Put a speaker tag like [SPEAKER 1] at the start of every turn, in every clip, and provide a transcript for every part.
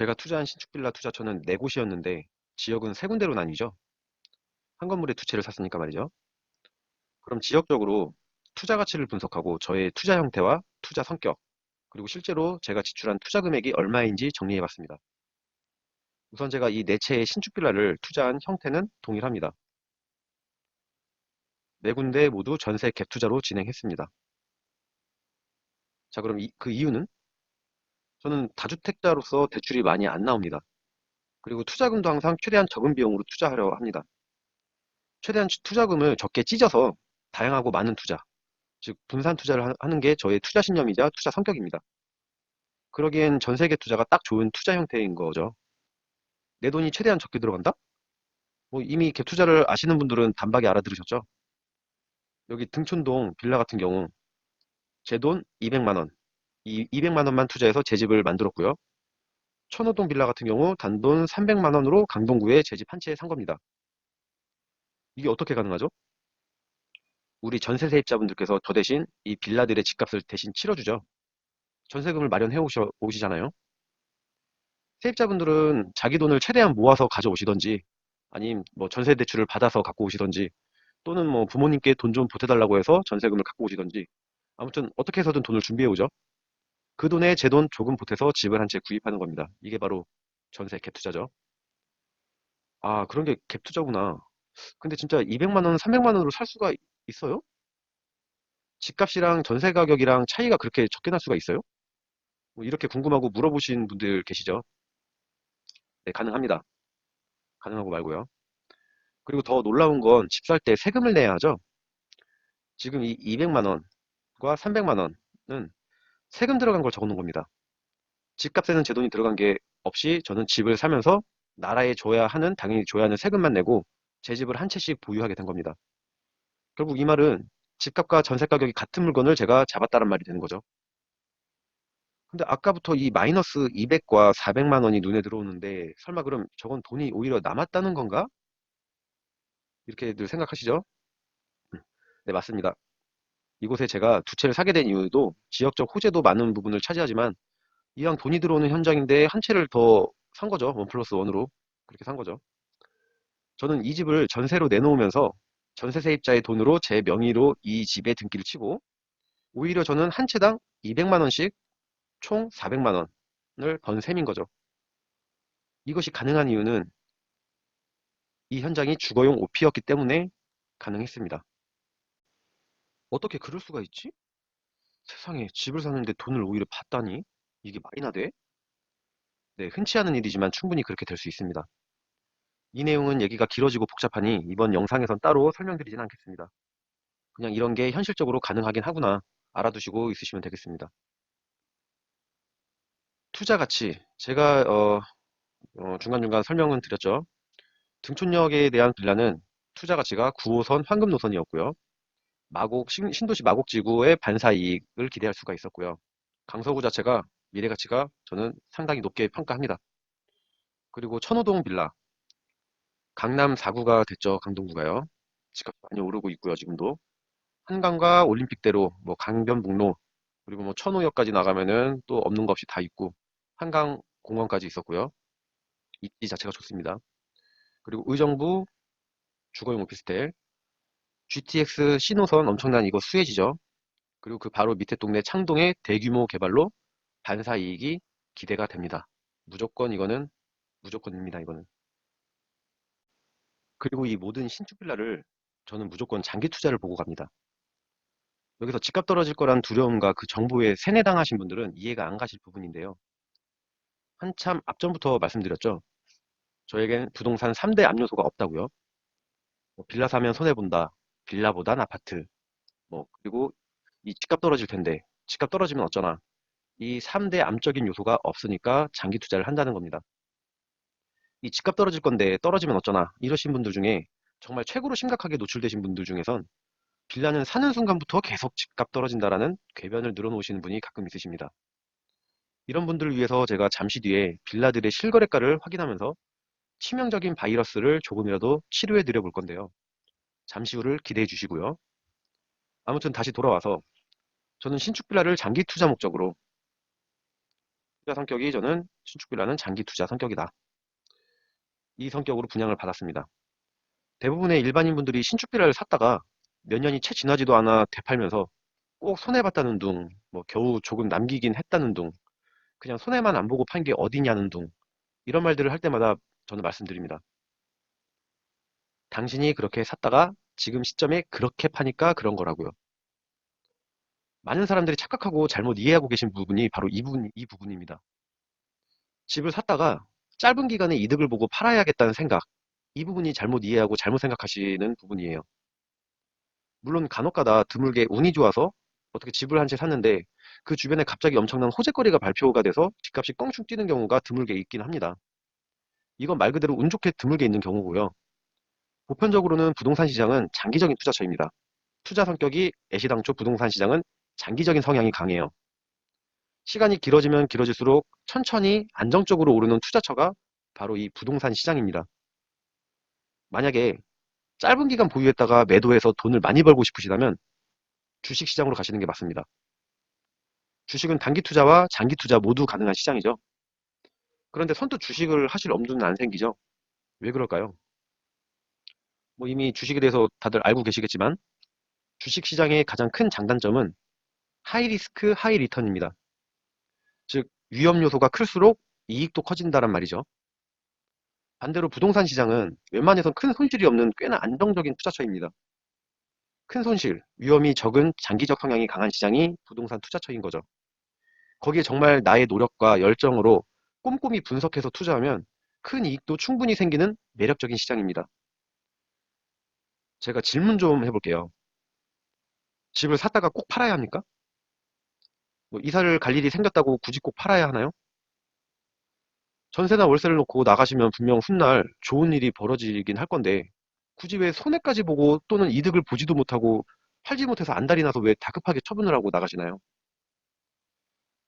[SPEAKER 1] 제가 투자한 신축 빌라 투자처는 네 곳이었는데 지역은 세 군데로 나뉘죠. 한 건물에 두 채를 샀으니까 말이죠. 그럼 지역적으로 투자 가치를 분석하고 저의 투자 형태와 투자 성격, 그리고 실제로 제가 지출한 투자 금액이 얼마인지 정리해 봤습니다. 우선 제가 이 네 채의 신축 빌라를 투자한 형태는 동일합니다. 네 군데 모두 전세 갭 투자로 진행했습니다. 자, 그럼 그 이유는 저는 다주택자로서 대출이 많이 안 나옵니다. 그리고 투자금도 항상 최대한 적은 비용으로 투자하려 합니다. 최대한 투자금을 적게 찢어서 다양하고 많은 투자, 즉 분산 투자를 하는 게 저의 투자 신념이자 투자 성격입니다. 그러기엔 전세계 투자가 딱 좋은 투자 형태인 거죠. 내 돈이 최대한 적게 들어간다? 뭐 이미 갭 투자를 아시는 분들은 단박에 알아들으셨죠? 여기 등촌동 빌라 같은 경우 제 돈 200만 원, 이 200만 원만 투자해서 제 집을 만들었고요. 천호동 빌라 같은 경우 단돈 300만 원으로 강동구에 제 집 한 채 산 겁니다. 이게 어떻게 가능하죠? 우리 전세 세입자분들께서 저 대신 이 빌라들의 집값을 대신 치러주죠. 전세금을 마련해 오시잖아요. 세입자분들은 자기 돈을 최대한 모아서 가져오시던지 아님 뭐 전세 대출을 받아서 갖고 오시던지 또는 뭐 부모님께 돈 좀 보태달라고 해서 전세금을 갖고 오시던지 아무튼 어떻게 해서든 돈을 준비해 오죠. 그 돈에 제 돈 조금 보태서 집을 한 채 구입하는 겁니다. 이게 바로 전세 갭 투자죠. 아, 그런 게 갭 투자구나. 근데 진짜 200만 원, 300만 원으로 살 수가 있어요? 집값이랑 전세 가격이랑 차이가 그렇게 적게 날 수가 있어요? 뭐 이렇게 궁금하고 물어보신 분들 계시죠? 네, 가능합니다. 가능하고 말고요. 그리고 더 놀라운 건 집 살 때 세금을 내야 하죠. 지금 이 200만 원과 300만 원은 세금 들어간 걸 적어 놓은 겁니다. 집값에는 제 돈이 들어간 게 없이 저는 집을 사면서 나라에 줘야 하는, 당연히 줘야 하는 세금만 내고 제 집을 한 채씩 보유하게 된 겁니다. 결국 이 말은 집값과 전세 가격이 같은 물건을 제가 잡았다는 말이 되는 거죠. 근데 아까부터 이 마이너스 200과 400만 원이 눈에 들어오는데 설마 그럼 저건 돈이 오히려 남았다는 건가? 이렇게들 생각하시죠? 네, 맞습니다. 이곳에 제가 두 채를 사게 된 이유도 지역적 호재도 많은 부분을 차지하지만 이왕 돈이 들어오는 현장인데 한 채를 더 산 거죠. 원 플러스 원으로. 그렇게 산 거죠. 저는 이 집을 전세로 내놓으면서 전세 세입자의 돈으로 제 명의로 이 집에 등기를 치고 오히려 저는 한 채당 200만 원씩 총 400만 원을 번 셈인 거죠. 이것이 가능한 이유는 이 현장이 주거용 오피였기 때문에 가능했습니다. 어떻게 그럴 수가 있지? 세상에 집을 사는데 돈을 오히려 받다니? 이게 말이나 돼? 네, 흔치 않은 일이지만 충분히 그렇게 될 수 있습니다. 이 내용은 얘기가 길어지고 복잡하니 이번 영상에선 따로 설명드리진 않겠습니다. 그냥 이런 게 현실적으로 가능하긴 하구나 알아두시고 있으시면 되겠습니다. 투자 가치 제가 중간중간 설명은 드렸죠. 등촌역에 대한 빌라는 투자 가치가 9호선 황금 노선이었고요. 신도시 마곡지구의 반사 이익을 기대할 수가 있었고요. 강서구 자체가 미래 가치가 저는 상당히 높게 평가합니다. 그리고 천호동 빌라 강남 4구가 됐죠. 강동구가요. 집값 많이 오르고 있고요. 지금도 한강과 올림픽대로 뭐 강변북로 그리고 뭐 천호역까지 나가면은 또 없는 거 없이 다 있고 한강 공원까지 있었고요. 입지 자체가 좋습니다. 그리고 의정부 주거용 오피스텔, GTX 신호선 엄청난 이거 수혜지죠. 그리고 그 바로 밑에 동네 창동의 대규모 개발로 반사 이익이 기대가 됩니다. 무조건 이거는 무조건입니다. 이거는. 그리고 이 모든 신축 빌라를 저는 무조건 장기 투자를 보고 갑니다. 여기서 집값 떨어질 거란 두려움과 그 정보에 세뇌당하신 분들은 이해가 안 가실 부분인데요. 한참 앞전부터 말씀드렸죠. 저에겐 부동산 3대 압요소가 없다고요. 뭐 빌라 사면 손해본다. 빌라보단 아파트. 뭐 그리고 이 집값 떨어질 텐데 집값 떨어지면 어쩌나. 이 3대 암적인 요소가 없으니까 장기 투자를 한다는 겁니다. 이 집값 떨어질 건데 떨어지면 어쩌나 이러신 분들 중에 정말 최고로 심각하게 노출되신 분들 중에선 빌라는 사는 순간부터 계속 집값 떨어진다라는 궤변을 늘어놓으시는 분이 가끔 있으십니다. 이런 분들을 위해서 제가 잠시 뒤에 빌라들의 실거래가를 확인하면서 치명적인 바이러스를 조금이라도 치료해 드려 볼 건데요. 잠시 후를 기대해 주시고요. 아무튼 다시 돌아와서 저는 신축 빌라를 장기 투자 목적으로 투자 성격이 저는 신축빌라는 장기 투자 성격이다. 이 성격으로 분양을 받았습니다. 대부분의 일반인 분들이 신축빌라를 샀다가 몇 년이 채 지나지도 않아 되팔면서 꼭 손해봤다는 둥, 뭐 겨우 조금 남기긴 했다는 둥, 그냥 손해만 안 보고 판 게 어디냐는 둥, 이런 말들을 할 때마다 저는 말씀드립니다. 당신이 그렇게 샀다가 지금 시점에 그렇게 파니까 그런 거라고요. 많은 사람들이 착각하고 잘못 이해하고 계신 부분이 바로 이 부분입니다. 집을 샀다가 짧은 기간에 이득을 보고 팔아야겠다는 생각, 이 부분이 잘못 이해하고 잘못 생각하시는 부분이에요. 물론 간혹가다 드물게 운이 좋아서 어떻게 집을 한 채 샀는데 그 주변에 갑자기 엄청난 호재거리가 발표가 돼서 집값이 껑충 뛰는 경우가 드물게 있긴 합니다. 이건 말 그대로 운 좋게 드물게 있는 경우고요. 보편적으로는 부동산 시장은 장기적인 투자처입니다. 투자 성격이 애시당초 부동산 시장은 장기적인 성향이 강해요. 시간이 길어지면 길어질수록 천천히 안정적으로 오르는 투자처가 바로 이 부동산 시장입니다. 만약에 짧은 기간 보유했다가 매도해서 돈을 많이 벌고 싶으시다면 주식 시장으로 가시는 게 맞습니다. 주식은 단기 투자와 장기 투자 모두 가능한 시장이죠. 그런데 선뜻 주식을 하실 엄두는 안 생기죠. 왜 그럴까요? 뭐 이미 주식에 대해서 다들 알고 계시겠지만 주식 시장의 가장 큰 장단점은 하이 리스크, 하이 리턴입니다. 즉, 위험 요소가 클수록 이익도 커진다란 말이죠. 반대로 부동산 시장은 웬만해선 큰 손실이 없는 꽤나 안정적인 투자처입니다. 큰 손실, 위험이 적은 장기적 성향이 강한 시장이 부동산 투자처인 거죠. 거기에 정말 나의 노력과 열정으로 꼼꼼히 분석해서 투자하면 큰 이익도 충분히 생기는 매력적인 시장입니다. 제가 질문 좀 해볼게요. 집을 샀다가 꼭 팔아야 합니까? 뭐 이사를 갈 일이 생겼다고 굳이 꼭 팔아야 하나요? 전세나 월세를 놓고 나가시면 분명 훗날 좋은 일이 벌어지긴 할 건데 굳이 왜 손해까지 보고 또는 이득을 보지도 못하고 팔지 못해서 안달이 나서 왜 다급하게 처분을 하고 나가시나요?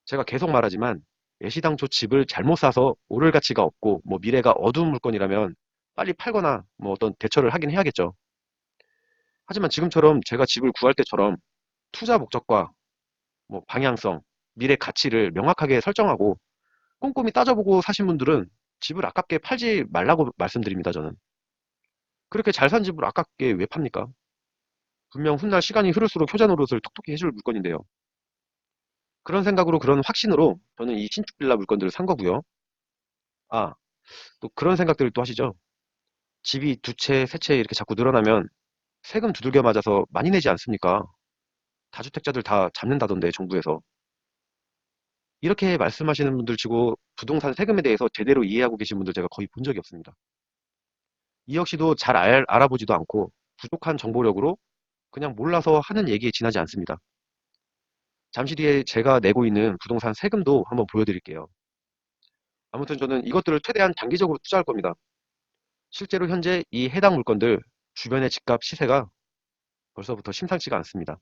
[SPEAKER 1] 제가 계속 말하지만 애시당초 집을 잘못 사서 오를 가치가 없고 뭐 미래가 어두운 물건이라면 빨리 팔거나 뭐 어떤 대처를 하긴 해야겠죠. 하지만 지금처럼 제가 집을 구할 때처럼 투자 목적과 뭐 방향성, 미래 가치를 명확하게 설정하고 꼼꼼히 따져보고 사신 분들은 집을 아깝게 팔지 말라고 말씀드립니다, 저는. 그렇게 잘 산 집을 아깝게 왜 팝니까? 분명 훗날 시간이 흐를수록 효자 노릇을 톡톡히 해줄 물건인데요. 그런 생각으로 그런 확신으로 저는 이 신축 빌라 물건들을 산 거고요. 아, 또 그런 생각들을 또 하시죠. 집이 두 채, 세 채 이렇게 자꾸 늘어나면 세금 두들겨 맞아서 많이 내지 않습니까? 다주택자들 다 잡는다던데, 정부에서. 이렇게 말씀하시는 분들 치고 부동산 세금에 대해서 제대로 이해하고 계신 분들 제가 거의 본 적이 없습니다. 이 역시도 잘 알아보지도 않고 부족한 정보력으로 그냥 몰라서 하는 얘기에 지나지 않습니다. 잠시 뒤에 제가 내고 있는 부동산 세금도 한번 보여드릴게요. 아무튼 저는 이것들을 최대한 장기적으로 투자할 겁니다. 실제로 현재 이 해당 물건들 주변의 집값 시세가 벌써부터 심상치가 않습니다.